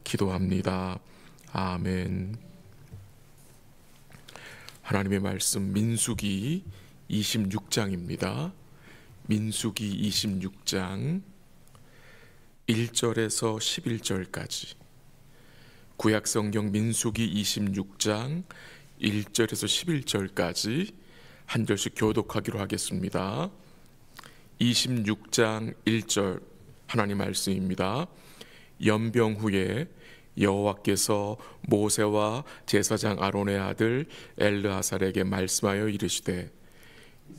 기도합니다. 아멘. 하나님의 말씀 민수기 26장입니다. 민수기 26장 1절에서 11절까지, 구약성경 민수기 26장 1절에서 11절까지 한 절씩 교독하기로 하겠습니다. 26장 1절 하나님 말씀입니다. 연병 후에 여호와께서 모세와 제사장 아론의 아들 엘르아살에게 말씀하여 이르시되,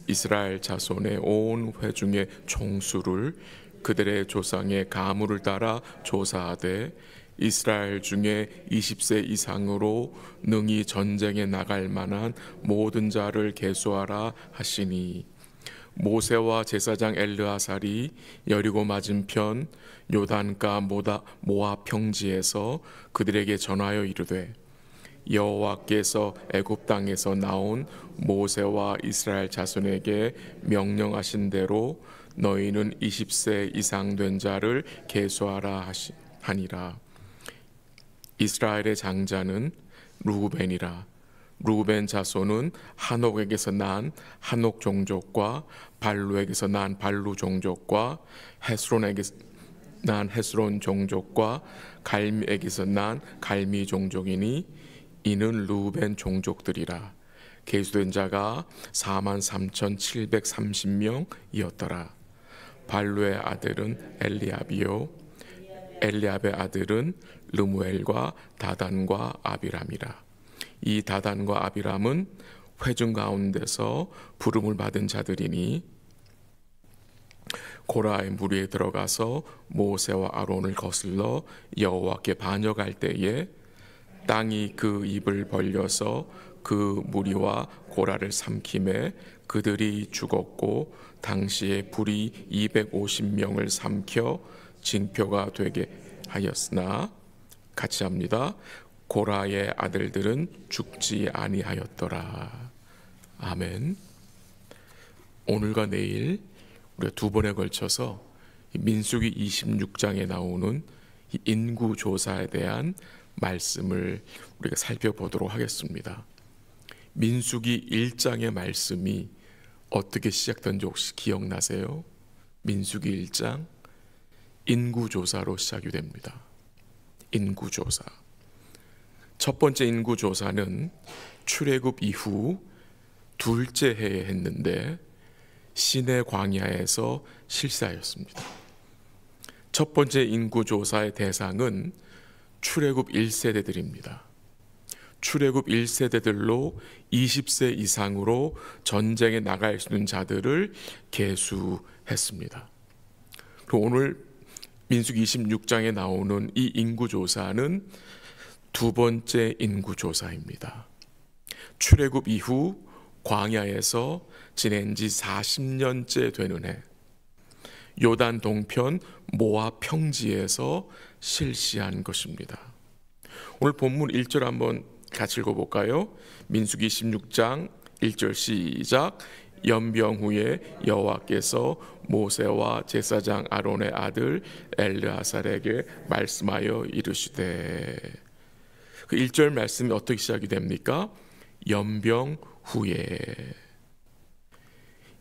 이스라엘 자손의 온 회중의 총수를 그들의 조상의 가문을 따라 조사하되 이스라엘 중에 20세 이상으로 능히 전쟁에 나갈 만한 모든 자를 계수하라 하시니, 모세와 제사장 엘르아살이 여리고 맞은편 요단가 모압 평지에서 그들에게 전하여 이르되, 여호와께서 애굽 땅에서 나온 모세와 이스라엘 자손에게 명령하신 대로 너희는 20세 이상 된 자를 계수하라 하니라. 이스라엘의 장자는 르우벤이라. 르우벤 자손은 하녹에게서 난 하녹 종족과 발루에게서 난 발루 종족과 헤스론에게서 난 헤스론 종족과 갈미에게서 난 갈미 종족이니 이는 르우벤 종족들이라. 계수된 자가 43,730명이었더라. 발루의 아들은 엘리압이요 엘리압의 아들은 르무엘과 다단과 아비람이라. 이 다단과 아비람은 회중 가운데서 부름을 받은 자들이니 고라의 무리에 들어가서 모세와 아론을 거슬러 여호와께 반역할 때에 땅이 그 입을 벌려서 그 무리와 고라를 삼킴에 그들이 죽었고, 당시에 불이 250명을 삼켜 징표가 되게 하였으나, 같이 합니다. 고라의 아들들은 죽지 아니하였더라. 아멘. 오늘과 내일 우리가 두 번에 걸쳐서 민수기 26장에 나오는 인구조사에 대한 말씀을 우리가 살펴보도록 하겠습니다. 민수기 1장의 말씀이 어떻게 시작된지 혹시 기억나세요? 민수기 1장 인구조사로 시작이 됩니다. 인구조사. 첫 번째 인구조사는 출애굽 이후 둘째 해에 했는데 시내 광야에서 실시하였습니다. 첫 번째 인구조사의 대상은 출애굽 1세대들입니다. 출애굽 1세대들로 20세 이상으로 전쟁에 나갈 수 있는 자들을 계수했습니다. 그리고 오늘 민수기 26장에 나오는 이 인구조사는 두 번째 인구조사입니다. 출애굽 이후 광야에서 지낸 지 40년째 되는 해, 요단 동편 모압 평지에서 실시한 것입니다. 오늘 본문 1절 한번 같이 읽어볼까요? 민수기 16장 1절 시작. 연병 후에 여호와께서 모세와 제사장 아론의 아들 엘르아살에게 말씀하여 이르시되, 그 1절 말씀이 어떻게 시작이 됩니까? 연병 후에.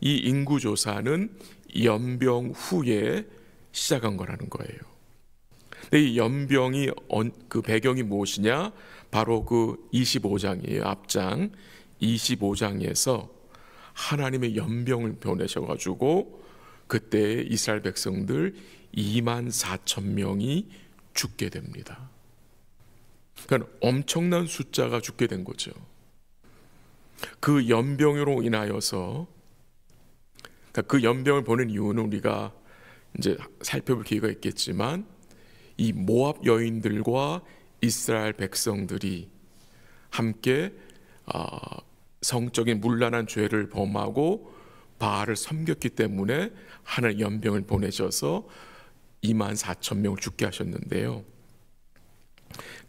이 인구조사는 연병 후에 시작한 거라는 거예요. 근데 이 연병이 그 배경이 무엇이냐? 바로 그 25장이에요. 앞장 25장에서 하나님의 연병을 보내셔가지고 그때 이스라엘 백성들 24,000명이 죽게 됩니다. 그러니까 엄청난 숫자가 죽게 된 거죠. 그 연병으로 인하여서, 그러니까 그 연병을 보낸 이유는 우리가 이제 살펴볼 기회가 있겠지만, 이 모압 여인들과 이스라엘 백성들이 함께 성적인 문란한 죄를 범하고 바알을 섬겼기 때문에 하나님 연병을 보내셔서 24,000명을 죽게 하셨는데요.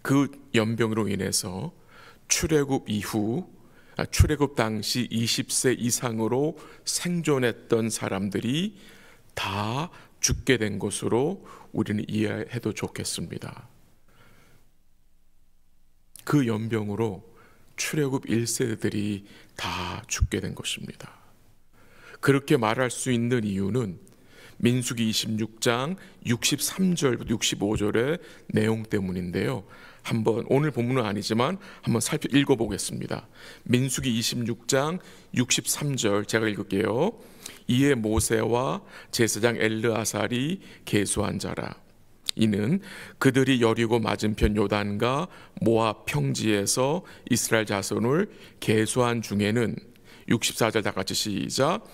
그 연병으로 인해서 출애굽 당시 20세 이상으로 생존했던 사람들이 다 죽게 된 것으로 우리는 이해해도 좋겠습니다. 그 연병으로 출애굽 1세대들이 다 죽게 된 것입니다. 그렇게 말할 수 있는 이유는 민수기 26장 63절부터 65절의 내용 때문인데요. 한번 오늘 본문은 아니지만 한번 읽어보겠습니다. 민수기 26장 63절 제가 읽을게요. 이에 모세와 제사장 엘르아살이 계수한 자라. 이는 그들이 여리고 맞은편 요단과 모압 평지에서 이스라엘 자손을 계수한 중에는 64절 다 같이 시작.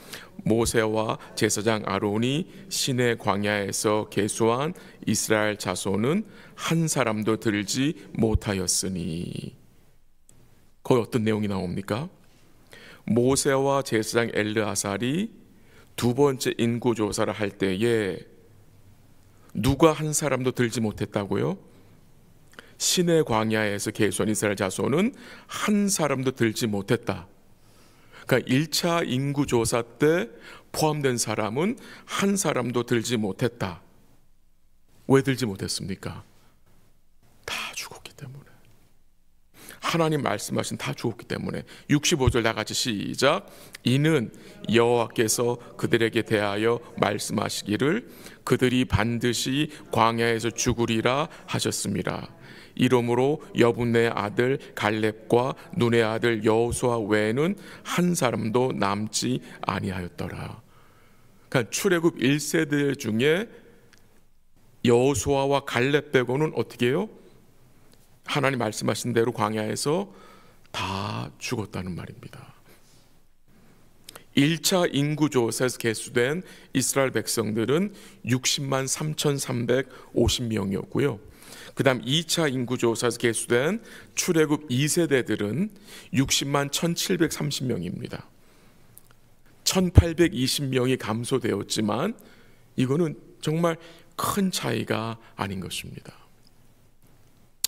모세와 제사장 아론이 시내 광야에서 계수한 이스라엘 자손은 한 사람도 들지 못하였으니. 거기 어떤 내용이 나옵니까? 모세와 제사장 엘르아살이 두 번째 인구조사를 할 때에 누가 한 사람도 들지 못했다고요? 시내 광야에서 계수한 이스라엘 자손은 한 사람도 들지 못했다. 그러니까 1차 인구조사 때 포함된 사람은 한 사람도 들지 못했다. 왜 들지 못했습니까? 다 죽었기 때문에. 하나님 말씀하신 다 죽었기 때문에. 65절 다 같이 시작. 이는 여호와께서 그들에게 대하여 말씀하시기를 그들이 반드시 광야에서 죽으리라 하셨습니다. 이러므로 여분의 아들 갈렙과 눈의 아들 여호수아 외에는 한 사람도 남지 아니하였더라. 그러니까 출애굽 1세대 중에 여호수아와 갈렙 빼고는 어떻게 해요? 하나님 말씀하신 대로 광야에서 다 죽었다는 말입니다. 1차 인구조사에서 계수된 이스라엘 백성들은 60만 3,350명이었고요. 그 다음 2차 인구조사에서 계수된 출애굽 2세대들은 60만 1,730명입니다. 1,820명이 감소되었지만 이거는 정말 큰 차이가 아닌 것입니다.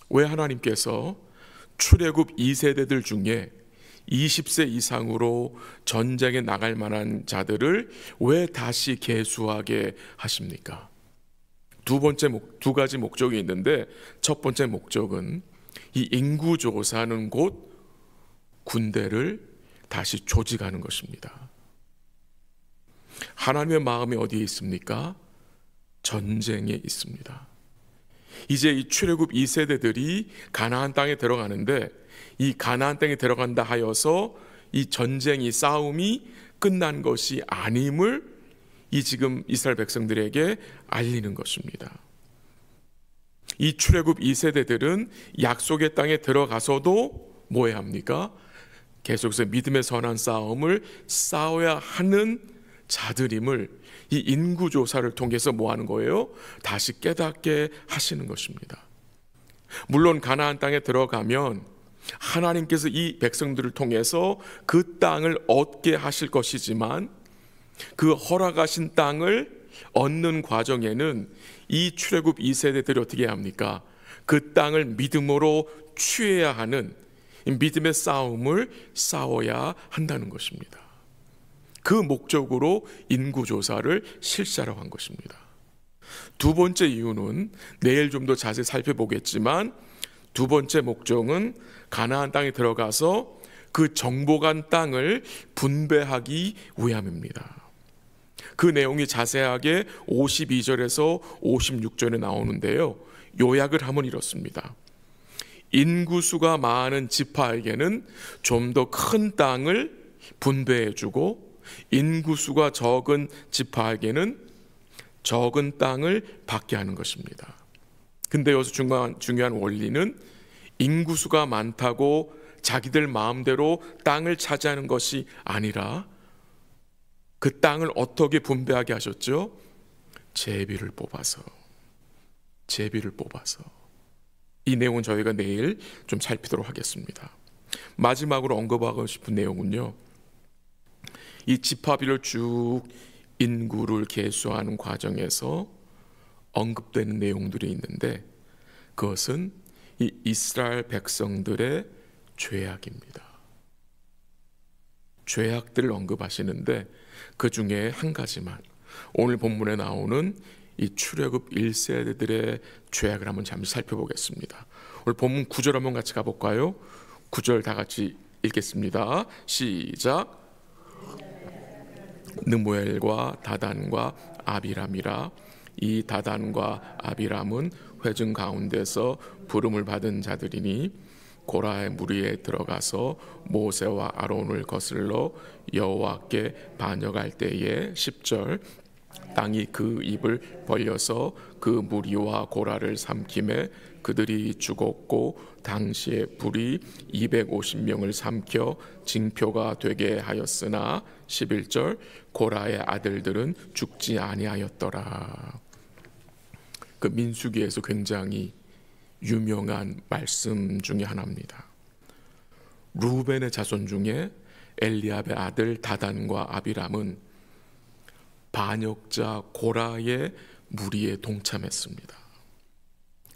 왜 하나님께서 출애굽 2세대들 중에 20세 이상으로 전쟁에 나갈 만한 자들을 왜 다시 계수하게 하십니까? 두 가지 목적이 있는데 첫 번째 목적은 이 인구조사는 곧 군대를 다시 조직하는 것입니다. 하나님의 마음이 어디에 있습니까? 전쟁에 있습니다. 이제 이 출애굽 2세대들이 가나안 땅에 들어가는데 이 가나안 땅에 들어간다 하여서 이 전쟁이 싸움이 끝난 것이 아님을 이 지금 이스라엘 백성들에게 알리는 것입니다. 이 출애굽 2세대들은 약속의 땅에 들어가서도 뭐 해야 합니까? 계속해서 믿음의 선한 싸움을 싸워야 하는 자들임을 이 인구조사를 통해서 뭐 하는 거예요? 다시 깨닫게 하시는 것입니다. 물론 가나안 땅에 들어가면 하나님께서 이 백성들을 통해서 그 땅을 얻게 하실 것이지만 그 허락하신 땅을 얻는 과정에는 이 출애굽 2세대들이 어떻게 해야 합니까? 그 땅을 믿음으로 취해야 하는 믿음의 싸움을 싸워야 한다는 것입니다. 그 목적으로 인구조사를 실시하라고 한 것입니다. 두 번째 이유는 내일 좀 더 자세히 살펴보겠지만 두 번째 목적은 가나안 땅에 들어가서 그 정복한 땅을 분배하기 위함입니다. 그 내용이 자세하게 52절에서 56절에 나오는데요. 요약을 하면 이렇습니다. 인구수가 많은 지파에게는 좀 더 큰 땅을 분배해주고 인구수가 적은 지파에게는 적은 땅을 받게 하는 것입니다. 근데 여기서 중요한 원리는 인구수가 많다고 자기들 마음대로 땅을 차지하는 것이 아니라 그 땅을 어떻게 분배하게 하셨죠? 제비를 뽑아서. 이 내용은 저희가 내일 좀 살피도록 하겠습니다. 마지막으로 언급하고 싶은 내용은요, 이 지파별로 쭉 인구를 계수하는 과정에서 언급되는 내용들이 있는데 그것은 이 이스라엘 백성들의 죄악입니다. 죄악들을 언급하시는데 그 중에 한 가지만 오늘 본문에 나오는 이 출애굽 1세대들의 죄악을 한번 잠시 살펴보겠습니다. 오늘 본문 9절 한번 같이 가볼까요? 9절 다 같이 읽겠습니다. 시작. 느무엘과 다단과 아비람이라. 이 다단과 아비람은 회중 가운데서 부름을 받은 자들이니 고라의 무리에 들어가서 모세와 아론을 거슬러 여호와께 반역할 때에 10절 땅이 그 입을 벌려서 그 무리와 고라를 삼킴에 그들이 죽었고 당시에 불이 250명을 삼켜 징표가 되게 하였으나 11절 고라의 아들들은 죽지 아니하였더라. 그 민수기에서 굉장히 유명한 말씀 중에 하나입니다. 루벤의 자손 중에 엘리압의 아들 다단과 아비람은 반역자 고라의 무리에 동참했습니다.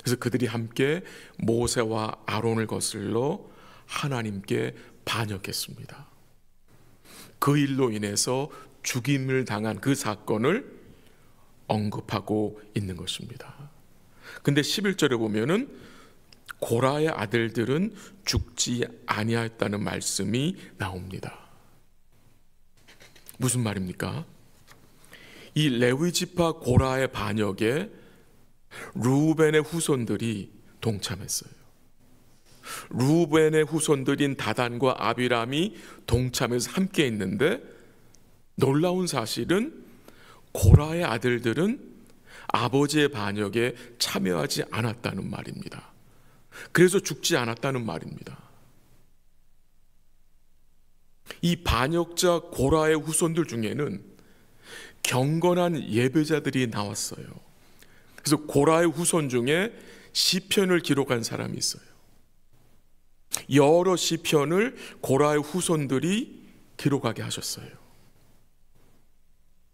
그래서 그들이 함께 모세와 아론을 거슬러 하나님께 반역했습니다. 그 일로 인해서 죽임을 당한 그 사건을 언급하고 있는 것입니다. 근데 11절에 보면은 고라의 아들들은 죽지 아니하였다는 말씀이 나옵니다. 무슨 말입니까? 이 레위 지파 고라의 반역에 루벤의 후손들이 동참했어요. 루벤의 후손들인 다단과 아비람이 동참해서 함께 있는데 놀라운 사실은 고라의 아들들은 아버지의 반역에 참여하지 않았다는 말입니다. 그래서 죽지 않았다는 말입니다. 이 반역자 고라의 후손들 중에는 경건한 예배자들이 나왔어요. 그래서 고라의 후손 중에 시편을 기록한 사람이 있어요. 여러 시편을 고라의 후손들이 기록하게 하셨어요.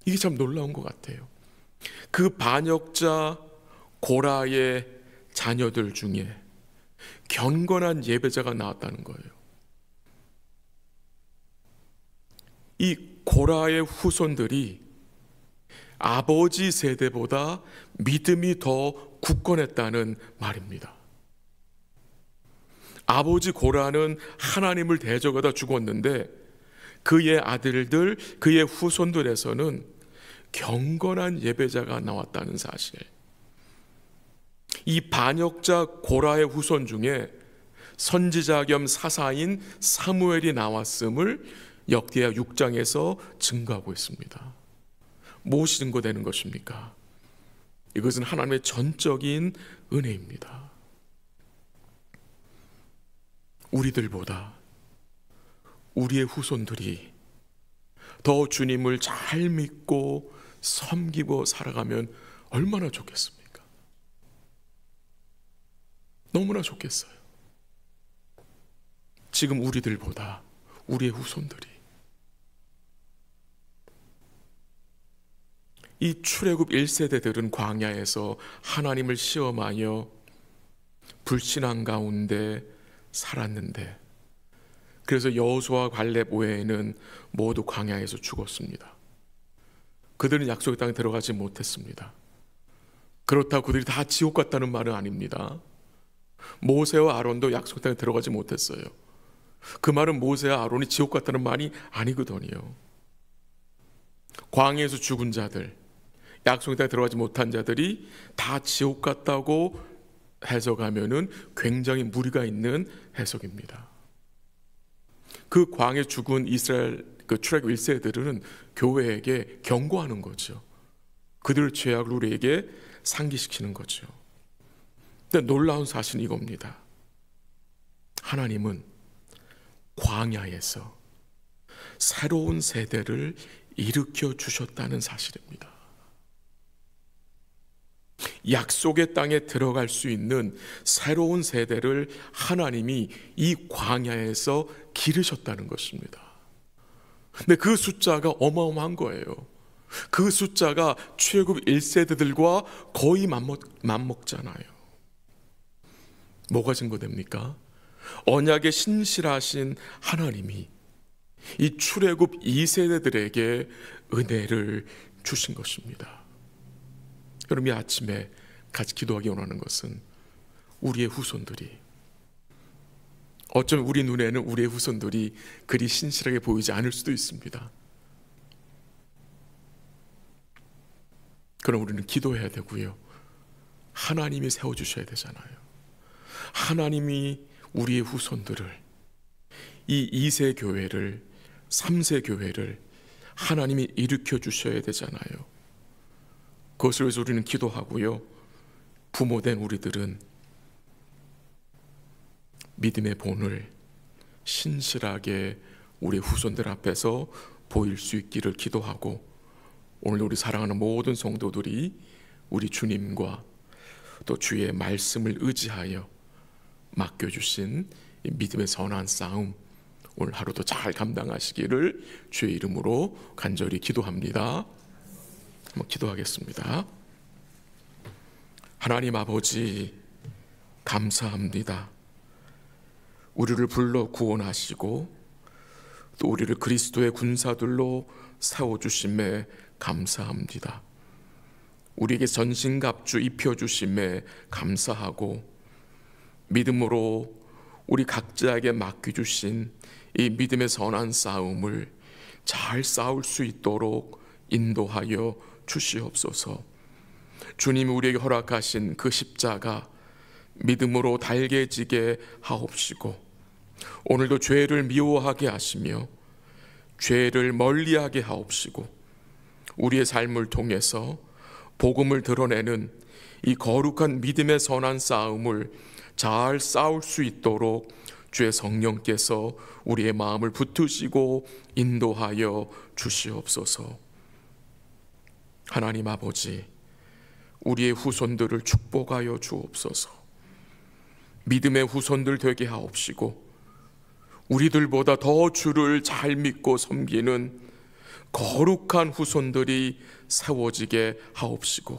이게 참 놀라운 것 같아요. 그 반역자 고라의 자녀들 중에 경건한 예배자가 나왔다는 거예요. 이 고라의 후손들이 아버지 세대보다 믿음이 더 굳건했다는 말입니다. 아버지 고라는 하나님을 대적하다 죽었는데 그의 아들들, 그의 후손들에서는 경건한 예배자가 나왔다는 사실. 이 반역자 고라의 후손 중에 선지자 겸 사사인 사무엘이 나왔음을 역대하 6장에서 증거하고 있습니다. 무엇이 증거되는 것입니까? 이것은 하나님의 전적인 은혜입니다. 우리들보다 우리의 후손들이 더 주님을 잘 믿고 섬기고 살아가면 얼마나 좋겠습니까? 너무나 좋겠어요. 지금 우리들보다 우리의 후손들이 이 출애굽 1세대들은 광야에서 하나님을 시험하여 불신앙 가운데 살았는데 그래서 여호수아 갈렙 외에는 모두 광야에서 죽었습니다. 그들은 약속의 땅에 들어가지 못했습니다. 그렇다고 그들이 다 지옥 갔다는 말은 아닙니다. 모세와 아론도 약속의 땅에 들어가지 못했어요. 그 말은 모세와 아론이 지옥 갔다는 말이 아니거든요. 광야에서 죽은 자들, 약속의 땅에 들어가지 못한 자들이 다 지옥 갔다고 해석하면은 굉장히 무리가 있는 해석입니다. 그 광야에 죽은 이스라엘 그 출애굽 1세들은 교회에게 경고하는 거죠. 그들의 죄악을 우리에게 상기시키는 거죠. 근데 놀라운 사실은 이겁니다. 하나님은 광야에서 새로운 세대를 일으켜 주셨다는 사실입니다. 약속의 땅에 들어갈 수 있는 새로운 세대를 하나님이 이 광야에서 기르셨다는 것입니다. 근데 그 숫자가 어마어마한 거예요. 그 숫자가 출애굽 1세대들과 거의 맞먹잖아요. 뭐가 증거됩니까? 언약의 신실하신 하나님이 이 출애굽 2세대들에게 은혜를 주신 것입니다. 여러분, 이 아침에 같이 기도하기 원하는 것은 우리의 후손들이, 어쩌면 우리 눈에는 우리의 후손들이 그리 신실하게 보이지 않을 수도 있습니다. 그럼 우리는 기도해야 되고요, 하나님이 세워주셔야 되잖아요. 하나님이 우리의 후손들을, 이 2세 교회를, 3세 교회를 하나님이 일으켜 주셔야 되잖아요. 그것을 위해서 우리는 기도하고요, 부모된 우리들은 믿음의 본을 신실하게 우리 후손들 앞에서 보일 수 있기를 기도하고, 오늘 우리 사랑하는 모든 성도들이 우리 주님과 또 주의 말씀을 의지하여 맡겨주신 이 믿음의 선한 싸움, 오늘 하루도 잘 감당하시기를 주의 이름으로 간절히 기도합니다. 한번 기도하겠습니다. 하나님 아버지, 감사합니다. 우리를 불러 구원하시고 또 우리를 그리스도의 군사들로 세워주심에 감사합니다. 우리에게 전신갑주 입혀주심에 감사하고, 믿음으로 우리 각자에게 맡겨주신 이 믿음의 선한 싸움을 잘 싸울 수 있도록 인도하여 주시옵소서. 주님이 우리에게 허락하신 그 십자가 믿음으로 달개지게 하옵시고, 오늘도 죄를 미워하게 하시며 죄를 멀리하게 하옵시고, 우리의 삶을 통해서 복음을 드러내는 이 거룩한 믿음의 선한 싸움을 잘 싸울 수 있도록 주의 성령께서 우리의 마음을 붙드시고 인도하여 주시옵소서. 하나님 아버지, 우리의 후손들을 축복하여 주옵소서. 믿음의 후손들 되게 하옵시고, 우리들보다 더 주를 잘 믿고 섬기는 거룩한 후손들이 세워지게 하옵시고,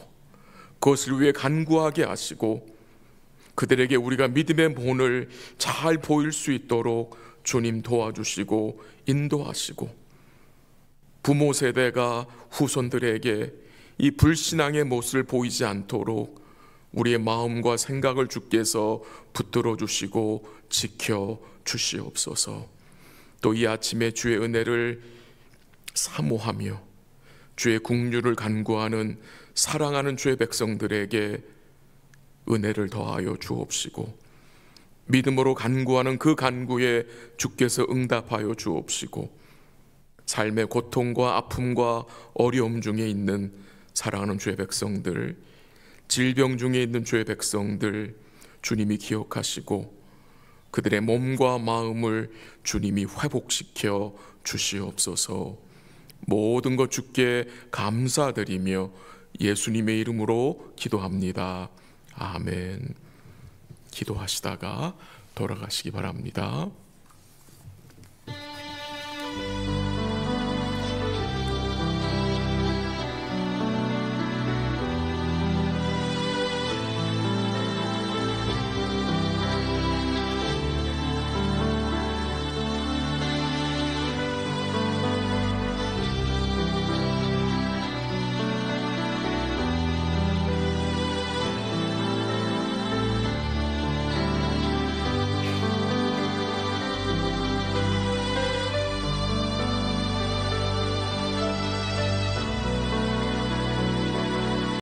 그것을 위해 간구하게 하시고, 그들에게 우리가 믿음의 본을 잘 보일 수 있도록 주님 도와주시고 인도하시고, 부모 세대가 후손들에게 이 불신앙의 모습을 보이지 않도록 우리의 마음과 생각을 주께서 붙들어 주시고 지켜 주시옵소서. 또 이 아침에 주의 은혜를 사모하며 주의 긍휼을 간구하는 사랑하는 주의 백성들에게 은혜를 더하여 주옵시고, 믿음으로 간구하는 그 간구에 주께서 응답하여 주옵시고, 삶의 고통과 아픔과 어려움 중에 있는 사랑하는 주의 백성들, 질병 중에 있는 주의 백성들 주님이 기억하시고 그들의 몸과 마음을 주님이 회복시켜 주시옵소서. 모든 것 주께 감사드리며 예수님의 이름으로 기도합니다. 아멘. 기도하시다가 돌아가시기 바랍니다.